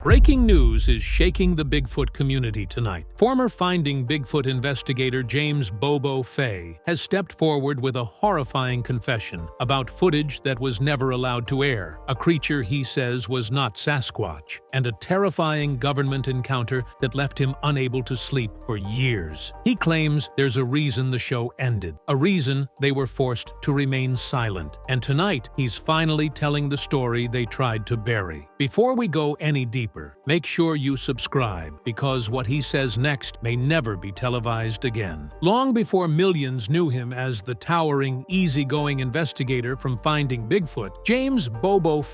Breaking news is shaking the Bigfoot community tonight. Former Finding Bigfoot investigator James Bobo has stepped forward with a horrifying confession about footage that was never allowed to air, a creature he says was not Sasquatch, and a terrifying government encounter that left him unable to sleep for years. He claims there's a reason the show ended, a reason they were forced to remain silent, and tonight he's finally telling the story they tried to bury. Before we go any deeper, make sure you subscribe, because what he says next may never be televised again. Long before millions knew him as the towering, easygoing investigator from Finding Bigfoot, James Bobo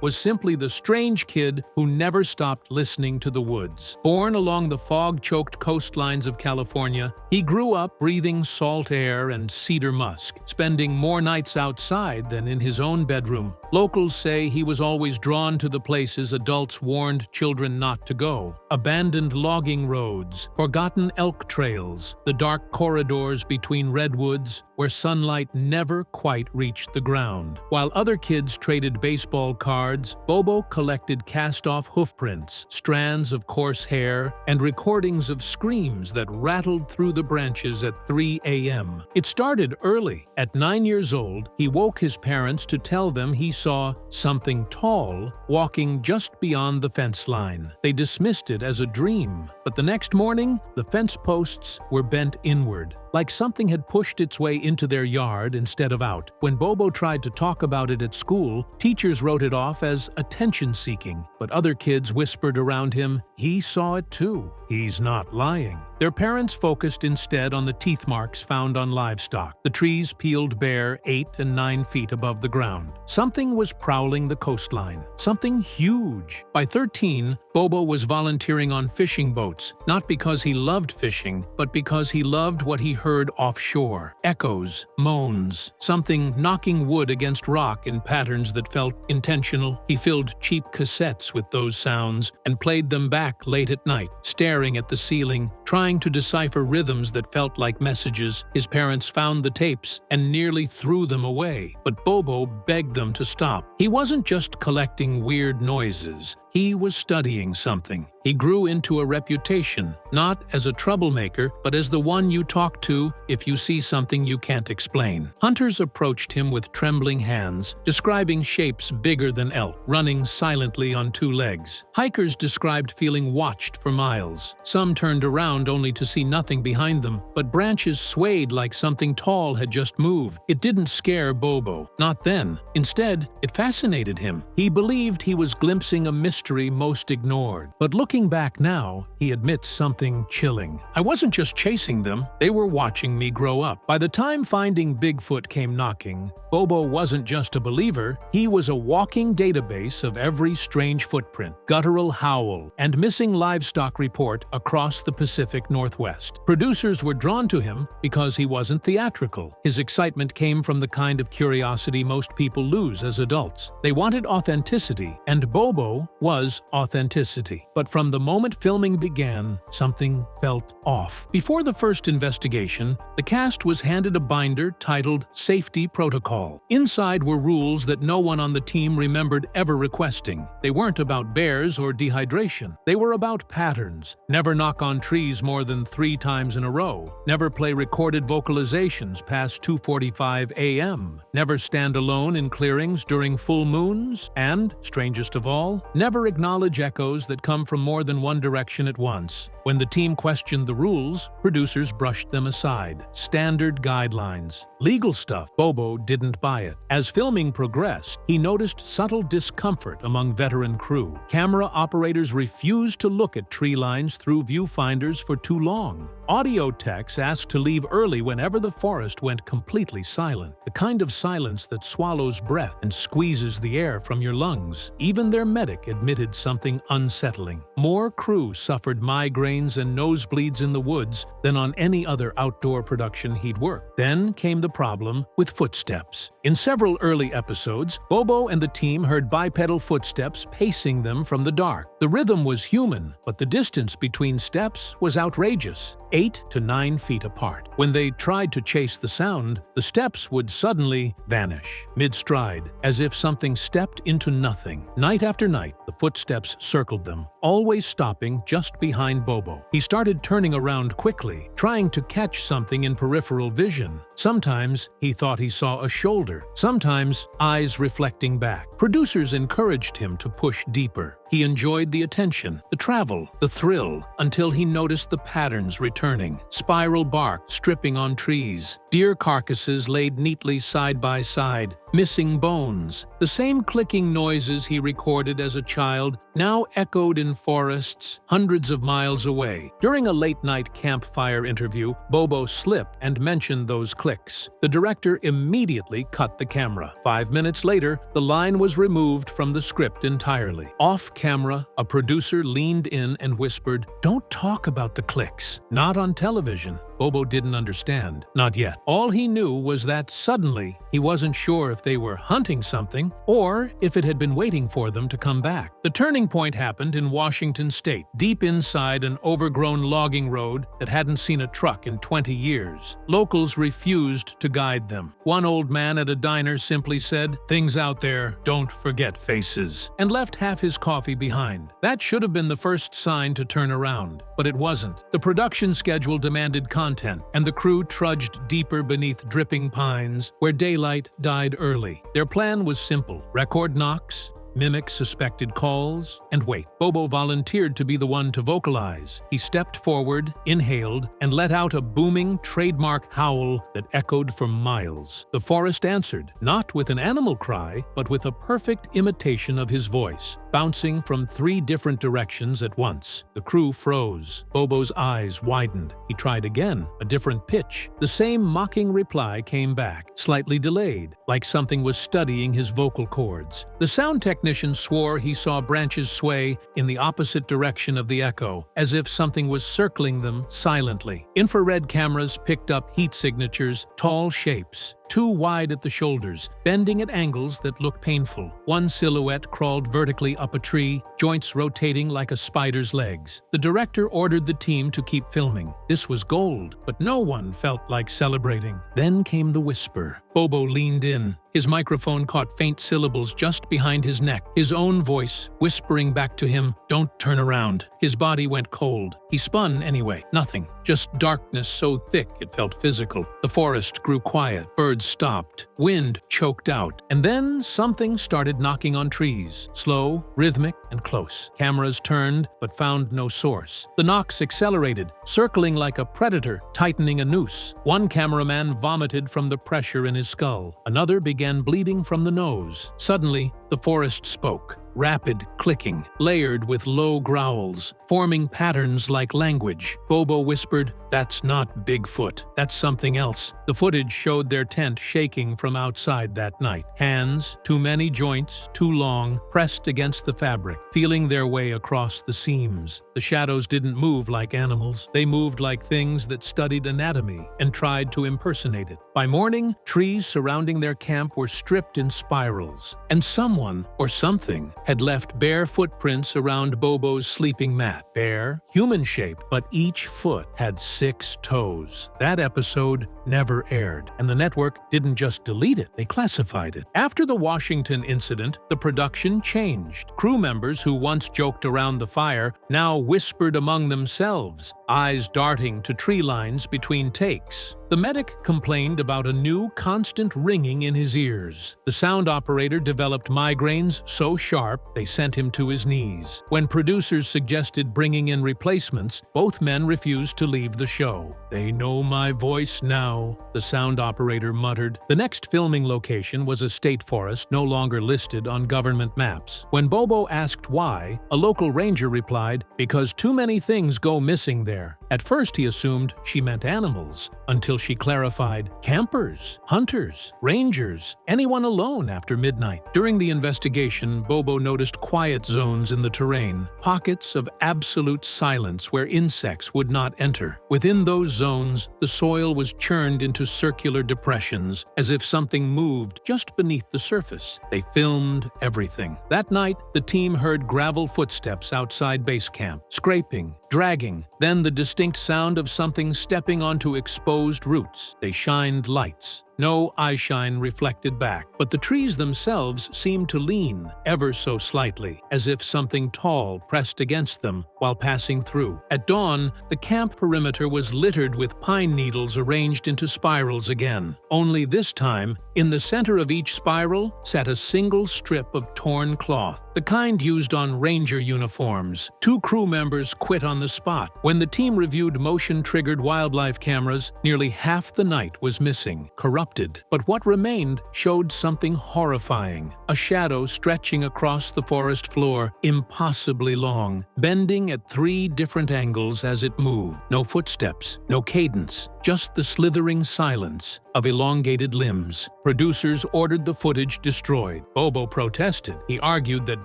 was simply the strange kid who never stopped listening to the woods. Born along the fog-choked coastlines of California, he grew up breathing salt air and cedar musk, spending more nights outside than in his own bedroom. Locals say he was always drawn to the places adults warned children not to go. Abandoned logging roads, forgotten elk trails, the dark corridors between redwoods where sunlight never quite reached the ground. While other kids traded baseball cards, Bobo collected cast-off hoofprints, strands of coarse hair, and recordings of screams that rattled through the branches at 3 a.m. It started early. At 9 years old, he woke his parents to tell them he saw something tall walking just beyond the fence line. They dismissed it as a dream, but the next morning, the fence posts were bent inward, like something had pushed its way into their yard instead of out. When Bobo tried to talk about it at school, teachers wrote it off as attention-seeking, but other kids whispered around him, "He saw it too. He's not lying." Their parents focused instead on the teeth marks found on livestock, the trees peeled bare 8 and 9 feet above the ground. Something was prowling the coastline, something huge. By 13, Bobo was volunteering on fishing boats, not because he loved fishing, but because he loved what he heard offshore. Echoes, moans, something knocking wood against rock in patterns that felt intentional. He filled cheap cassettes with those sounds and played them back late at night, staring at the ceiling, trying to decipher rhythms that felt like messages. His parents found the tapes and nearly threw them away, but Bobo begged them to stop. He wasn't just collecting weird noises. He was studying something. He grew into a reputation, not as a troublemaker, but as the one you talk to if you see something you can't explain. Hunters approached him with trembling hands, describing shapes bigger than elk, running silently on 2 legs. Hikers described feeling watched for miles. Some turned around only to see nothing behind them, but branches swayed like something tall had just moved. It didn't scare Bobo, not then. Instead, it fascinated him. He believed he was glimpsing a mystery most ignored. But looking back now, he admits something chilling. "I wasn't just chasing them, they were watching me grow up." By the time Finding Bigfoot came knocking, Bobo wasn't just a believer, he was a walking database of every strange footprint, guttural howl, and missing livestock report across the Pacific Northwest. Producers were drawn to him because he wasn't theatrical. His excitement came from the kind of curiosity most people lose as adults. They wanted authenticity, and Bobo was authenticity. But from the moment filming began, something felt off. Before the first investigation, the cast was handed a binder titled Safety Protocol. Inside were rules that no one on the team remembered ever requesting. They weren't about bears or dehydration. They were about patterns. Never knock on trees more than 3 times in a row. Never play recorded vocalizations past 2:45 a.m. Never stand alone in clearings during full moons. And, strangest of all, never acknowledge echoes that come from more than one direction at once. When the team questioned the rules, producers brushed them aside. Standard guidelines. Legal stuff. Bobo didn't buy it. As filming progressed, he noticed subtle discomfort among veteran crew. Camera operators refused to look at tree lines through viewfinders for too long. Audio techs asked to leave early whenever the forest went completely silent. The kind of silence that swallows breath and squeezes the air from your lungs. Even their medic admitted something unsettling. More crew suffered migraines and nosebleeds in the woods than on any other outdoor production he'd worked. Then came the problem with footsteps. In several early episodes, Bobo and the team heard bipedal footsteps pacing them from the dark. The rhythm was human, but the distance between steps was outrageous. 8 to 9 feet apart. When they tried to chase the sound, the steps would suddenly vanish, mid-stride, as if something stepped into nothing. Night after night, the footsteps circled them, always stopping just behind Bobo. He started turning around quickly, trying to catch something in peripheral vision. Sometimes he thought he saw a shoulder, sometimes eyes reflecting back. Producers encouraged him to push deeper. He enjoyed the attention, the travel, the thrill, until he noticed the patterns returning. Spiral bark stripping on trees, deer carcasses laid neatly side by side, missing bones. The same clicking noises he recorded as a child now echoed in forests hundreds of miles away. During a late-night campfire interview, Bobo slipped and mentioned those clicks. The director immediately cut the camera. 5 minutes later, the line was removed from the script entirely. Off camera, a producer leaned in and whispered, "Don't talk about the clicks." Not on television. Bobo didn't understand. Not yet. All he knew was that suddenly he wasn't sure if they were hunting something or if it had been waiting for them to come back. The turning point happened in Washington state, deep inside an overgrown logging road that hadn't seen a truck in 20 years. Locals refused to guide them. One old man at a diner simply said, "Things out there, don't forget faces," and left half his coffee behind. That should have been the first sign to turn around, but it wasn't. The production schedule demanded content, and the crew trudged deeper beneath dripping pines where daylight died early. Their plan was simple: record knocks, mimic suspected calls, and wait. Bobo volunteered to be the one to vocalize. He stepped forward, inhaled, and let out a booming, trademark howl that echoed for miles. The forest answered, not with an animal cry, but with a perfect imitation of his voice, bouncing from 3 different directions at once. The crew froze. Bobo's eyes widened. He tried again, a different pitch. The same mocking reply came back, slightly delayed, like something was studying his vocal cords. The sound technician swore he saw branches sway in the opposite direction of the echo, as if something was circling them silently. Infrared cameras picked up heat signatures, tall shapes, too wide at the shoulders, bending at angles that looked painful. One silhouette crawled vertically up a tree, joints rotating like a spider's legs. The director ordered the team to keep filming. This was gold, but no one felt like celebrating. Then came the whisper. Bobo leaned in. His microphone caught faint syllables just behind his neck, his own voice whispering back to him, "Don't turn around." His body went cold. He spun anyway. Nothing. Just darkness so thick it felt physical. The forest grew quiet. Birds stopped. Wind choked out. And then something started knocking on trees. Slow, rhythmic, and close. Cameras turned, but found no source. The knocks accelerated, circling like a predator, tightening a noose. One cameraman vomited from the pressure in his skull. Another began bleeding from the nose. Suddenly, the forest spoke. Rapid clicking, layered with low growls, forming patterns like language. Bobo whispered, "That's not Bigfoot. That's something else." The footage showed their tent shaking from outside that night. Hands, too many joints, too long, pressed against the fabric, feeling their way across the seams. The shadows didn't move like animals. They moved like things that studied anatomy and tried to impersonate it. By morning, trees surrounding their camp were stripped in spirals, and someone or something had left bare footprints around Bobo's sleeping mat. Bare, human-shaped, but each foot had 6 toes. That episode never aired, and the network didn't just delete it, they classified it. After the Washington incident, the production changed. Crew members who once joked around the fire now whispered among themselves, eyes darting to tree lines between takes. The medic complained about a new, constant ringing in his ears. The sound operator developed migraines so sharp they sent him to his knees. When producers suggested bringing in replacements, both men refused to leave the show. "They know my voice now," the sound operator muttered. The next filming location was a state forest no longer listed on government maps. When Bobo asked why, a local ranger replied, "Because too many things go missing there." At first he assumed she meant animals, until she clarified, campers, hunters, rangers, anyone alone after midnight. During the investigation, Bobo noticed quiet zones in the terrain, pockets of absolute silence where insects would not enter. Within those zones, the soil was churned into circular depressions, as if something moved just beneath the surface. They filmed everything. That night, the team heard gravel footsteps outside base camp, scraping, dragging, then the distant distinct sound of something stepping onto exposed roots. They shined lights. No eyeshine reflected back, but the trees themselves seemed to lean, ever so slightly, as if something tall pressed against them while passing through. At dawn, the camp perimeter was littered with pine needles arranged into spirals again. Only this time, in the center of each spiral sat a single strip of torn cloth, the kind used on ranger uniforms. 2 crew members quit on the spot. When the team reviewed motion-triggered wildlife cameras, nearly half the night was missing, corrupted. But what remained showed something horrifying. A shadow stretching across the forest floor, impossibly long, bending at 3 different angles as it moved. No footsteps, no cadence, just the slithering silence of elongated limbs. Producers ordered the footage destroyed. Bobo protested. He argued that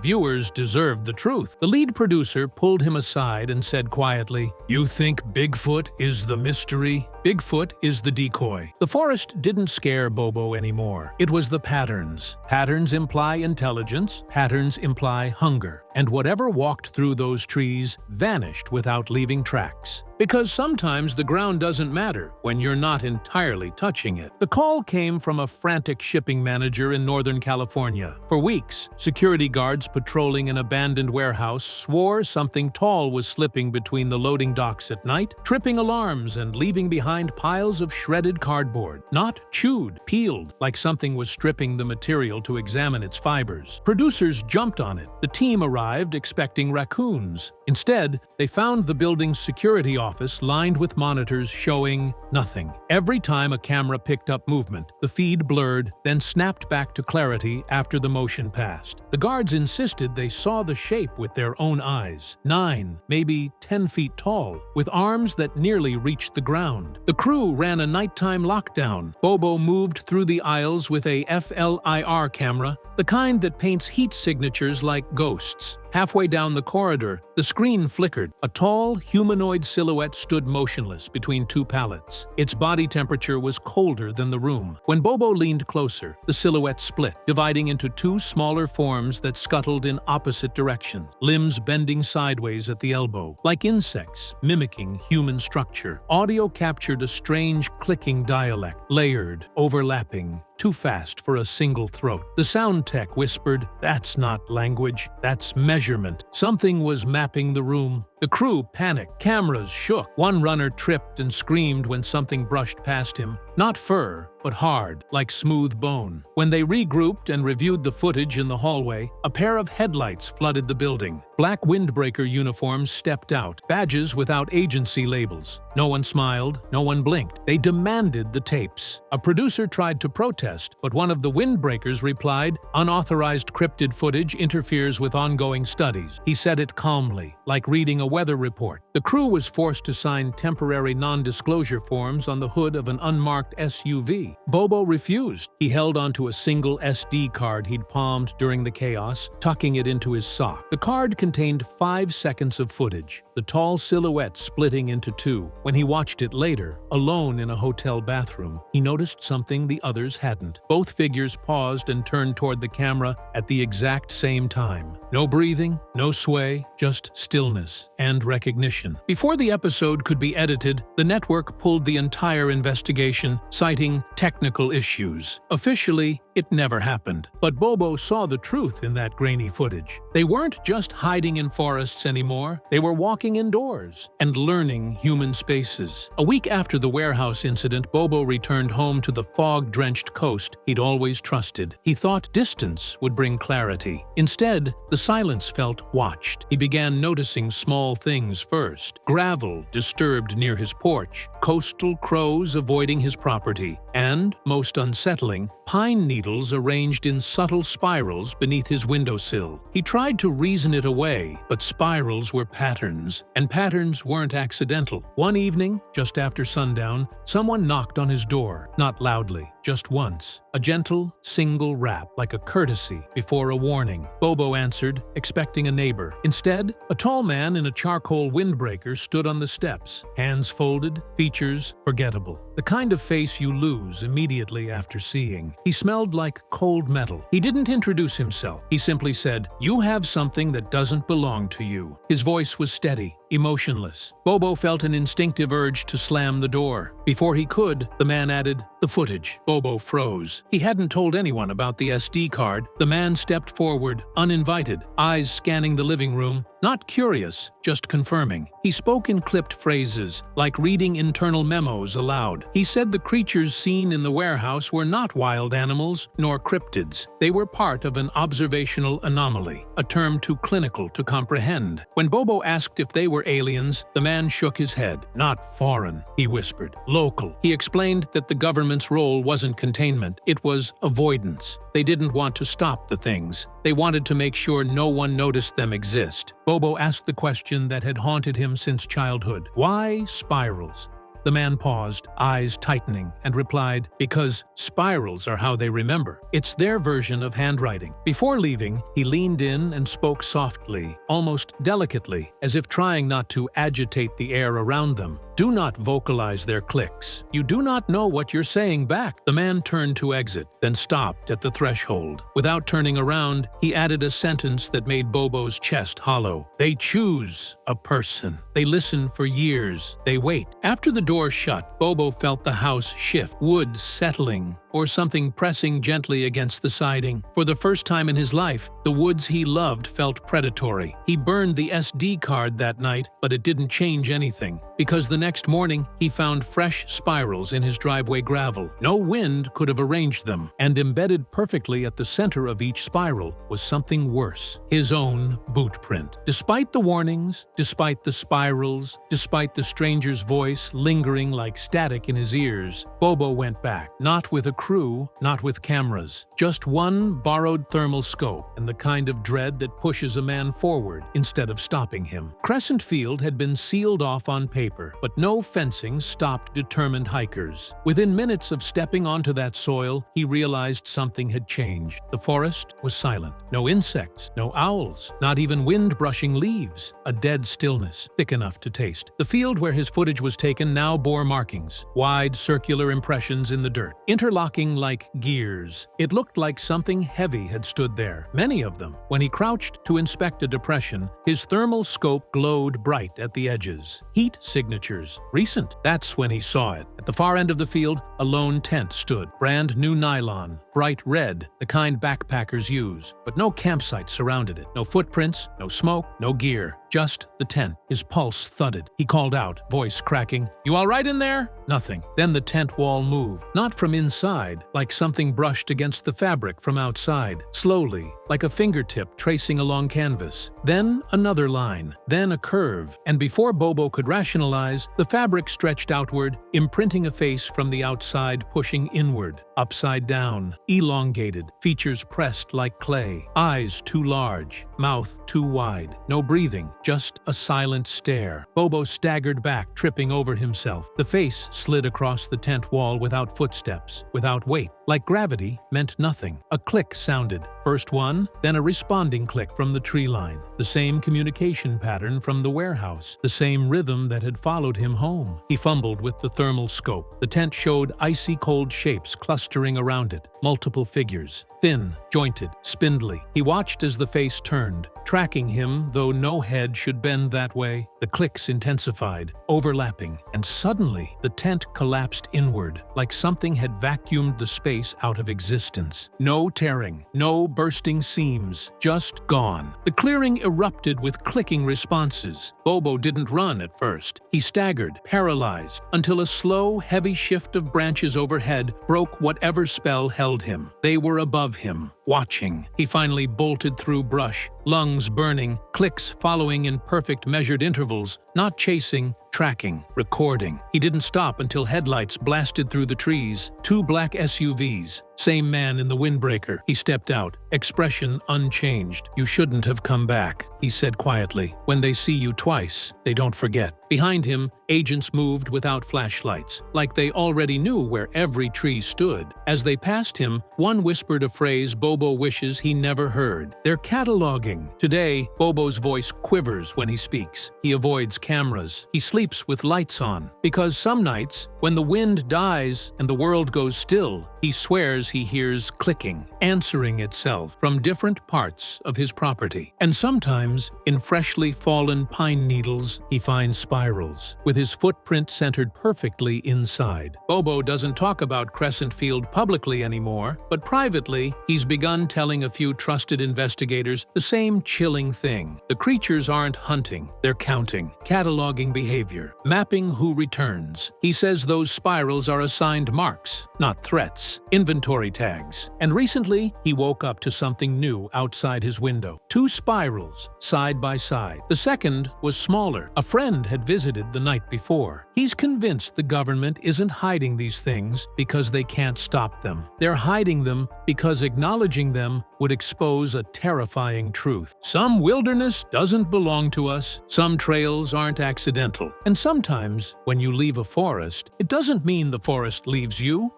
viewers deserved the truth. The lead producer pulled him aside and said quietly, "You think Bigfoot is the mystery? Bigfoot is the decoy." The forest didn't scare Bobo anymore. It was the patterns. Patterns imply intelligence, patterns imply hunger. And whatever walked through those trees vanished without leaving tracks. Because sometimes the ground doesn't matter when you're not entirely touching it. The call came from a frantic shipping manager in Northern California. For weeks, security guards patrolling an abandoned warehouse swore something tall was slipping between the loading docks at night, tripping alarms and leaving behind piles of shredded cardboard. Not chewed, peeled, like something was stripping the material to examine its fibers. Producers jumped on it. The team arrived expecting raccoons. Instead, they found the building's security office lined with monitors showing nothing. Every time a camera picked up movement, the feed blurred, then snapped back to clarity after the motion passed. The guards insisted they saw the shape with their own eyes. 9, maybe 10 feet tall, with arms that nearly reached the ground. The crew ran a nighttime lockdown. Bobo moved through the aisles with a FLIR camera, the kind that paints heat signatures like ghosts. Halfway down the corridor, the screen flickered. A tall, humanoid silhouette stood motionless between 2 pallets. Its body temperature was colder than the room. When Bobo leaned closer, the silhouette split, dividing into 2 smaller forms that scuttled in opposite directions, limbs bending sideways at the elbow, like insects, mimicking human structure. Audio captured a strange clicking dialect, layered, overlapping, too fast for a single throat. The sound tech whispered, "That's not language, that's measurement." Something was mapping the room. The crew panicked. Cameras shook. One runner tripped and screamed when something brushed past him. Not fur, but hard, like smooth bone. When they regrouped and reviewed the footage in the hallway, a pair of headlights flooded the building. Black windbreaker uniforms stepped out, badges without agency labels. No one smiled, no one blinked. They demanded the tapes. A producer tried to protest, but one of the windbreakers replied, "Unauthorized cryptid footage interferes with ongoing studies." He said it calmly, like reading a weather report. The crew was forced to sign temporary non-disclosure forms on the hood of an unmarked SUV. Bobo refused. He held onto a single SD card he'd palmed during the chaos, tucking it into his sock. The card contained 5 seconds of footage, the tall silhouette splitting into 2. When he watched it later, alone in a hotel bathroom, he noticed something the others hadn't. Both figures paused and turned toward the camera at the exact same time. No breathing, no sway, just stillness and recognition. Before the episode could be edited, the network pulled the entire investigation, citing technical issues. Officially, it never happened. But Bobo saw the truth in that grainy footage. They weren't just hiding in forests anymore. They were walking indoors and learning human spaces. A week after the warehouse incident, Bobo returned home to the fog-drenched coast he'd always trusted. He thought distance would bring clarity. Instead, the silence felt watched. He began noticing small things first. Gravel disturbed near his porch, coastal crows avoiding his property, and, most unsettling, pine needles arranged in subtle spirals beneath his windowsill. He tried to reason it away, but spirals were patterns, and patterns weren't accidental. One evening, just after sundown, someone knocked on his door, not loudly, just once. A gentle, single rap, like a courtesy before a warning. Bobo answered, expecting a neighbor. Instead, a tall man in a charcoal windbreaker stood on the steps, hands folded, features forgettable. The kind of face you lose immediately after seeing. He smelled like cold metal. He didn't introduce himself. He simply said, "You have something that doesn't belong to you." His voice was steady, emotionless. Bobo felt an instinctive urge to slam the door. Before he could, the man added, "The footage." Bobo froze. He hadn't told anyone about the SD card. The man stepped forward, uninvited, eyes scanning the living room, not curious, just confirming. He spoke in clipped phrases, like reading internal memos aloud. He said the creatures seen in the warehouse were not wild animals, nor cryptids. They were part of an observational anomaly, a term too clinical to comprehend. When Bobo asked if they were aliens, the man shook his head. "Not foreign," he whispered. "Local." He explained that the government's role wasn't containment, it was avoidance. They didn't want to stop the things. They wanted to make sure no one noticed them exist. Bobo asked the question that had haunted him since childhood. Why spirals? The man paused, eyes tightening, and replied, "Because spirals are how they remember. It's their version of handwriting." Before leaving, he leaned in and spoke softly, almost delicately, as if trying not to agitate the air around them. "Do not vocalize their clicks. You do not know what you're saying back." The man turned to exit, then stopped at the threshold. Without turning around, he added a sentence that made Bobo's chest hollow. "They choose a person. They listen for years. They wait." After the door shut, Bobo felt the house shift, wood settling, or something pressing gently against the siding. For the first time in his life, the woods he loved felt predatory. He burned the SD card that night, but it didn't change anything, because the next morning he found fresh spirals in his driveway gravel. No wind could have arranged them, and embedded perfectly at the center of each spiral was something worse: his own boot print. Despite the warnings, despite the spirals, despite the stranger's voice lingering like static in his ears, Bobo went back, not with a crew, not with cameras, just one borrowed thermal scope and the kind of dread that pushes a man forward instead of stopping him. Crescent Field had been sealed off on paper, but no fencing stopped determined hikers. Within minutes of stepping onto that soil, he realized something had changed. The forest was silent. No insects, no owls, not even wind brushing leaves. A dead stillness, thick enough to taste. The field where his footage was taken now bore markings, wide circular impressions in the dirt, interlocking like gears. It looked like something heavy had stood there, many of them. When he crouched to inspect a depression, his thermal scope glowed bright at the edges. Heat signatures. Recent. That's when he saw it. At the far end of the field, a lone tent stood. Brand new nylon, bright red, the kind backpackers use. But no campsite surrounded it. No footprints, no smoke, no gear. Just the tent. His pulse thudded. He called out, voice cracking, "You all right in there?" Nothing. Then the tent wall moved. Not from inside, like something brushed against the fabric from outside. Slowly, like a fingertip tracing along canvas. Then another line. Then a curve. And before Bobo could rationalize, the fabric stretched outward, imprinting a face from the outside pushing inward. Upside down, elongated, features pressed like clay, eyes too large, mouth too wide. No breathing, just a silent stare. Bobo staggered back, tripping over himself. The face slid across the tent wall without footsteps, without weight. Like gravity meant nothing. A click sounded. First one, then a responding click from the tree line. The same communication pattern from the warehouse. The same rhythm that had followed him home. He fumbled with the thermal scope. The tent showed icy cold shapes clustering around it. Multiple figures. Thin, jointed, spindly. He watched as the face turned, tracking him, though no head should bend that way. The clicks intensified, overlapping, and suddenly the tent collapsed inward, like something had vacuumed the space out of existence. No tearing, no bursting seams, just gone. The clearing erupted with clicking responses. Bobo didn't run at first. He staggered, paralyzed, until a slow, heavy shift of branches overhead broke whatever spell held him. They were above him, watching. He finally bolted through brush, lungs burning, clicks following in perfect measured intervals, not chasing, tracking, recording. He didn't stop until headlights blasted through the trees. 2 black SUVs. Same man in the windbreaker. He stepped out, expression unchanged. "You shouldn't have come back," he said quietly. "When they see you twice, they don't forget." Behind him, agents moved without flashlights, like they already knew where every tree stood. As they passed him, one whispered a phrase Bobo wishes he never heard. "They're cataloging." Today, Bobo's voice quivers when he speaks. He avoids cameras. He sleeps with lights on. Because some nights, when the wind dies and the world goes still, he swears he hears clicking, answering itself from different parts of his property. And sometimes, in freshly fallen pine needles, he finds spirals, with his footprint centered perfectly inside. Bobo doesn't talk about Crescent Field publicly anymore, but privately, he's begun telling a few trusted investigators the same chilling thing. The creatures aren't hunting, they're counting, cataloging behavior, mapping who returns. He says those spirals are assigned marks, not threats, inventory tags. And recently, he woke up to something new outside his window. 2 spirals, side by side. The second was smaller. A friend had visited the night before. He's convinced the government isn't hiding these things because they can't stop them. They're hiding them because acknowledging them would expose a terrifying truth. Some wilderness doesn't belong to us, some trails aren't accidental. And sometimes, when you leave a forest, it doesn't mean the forest leaves you.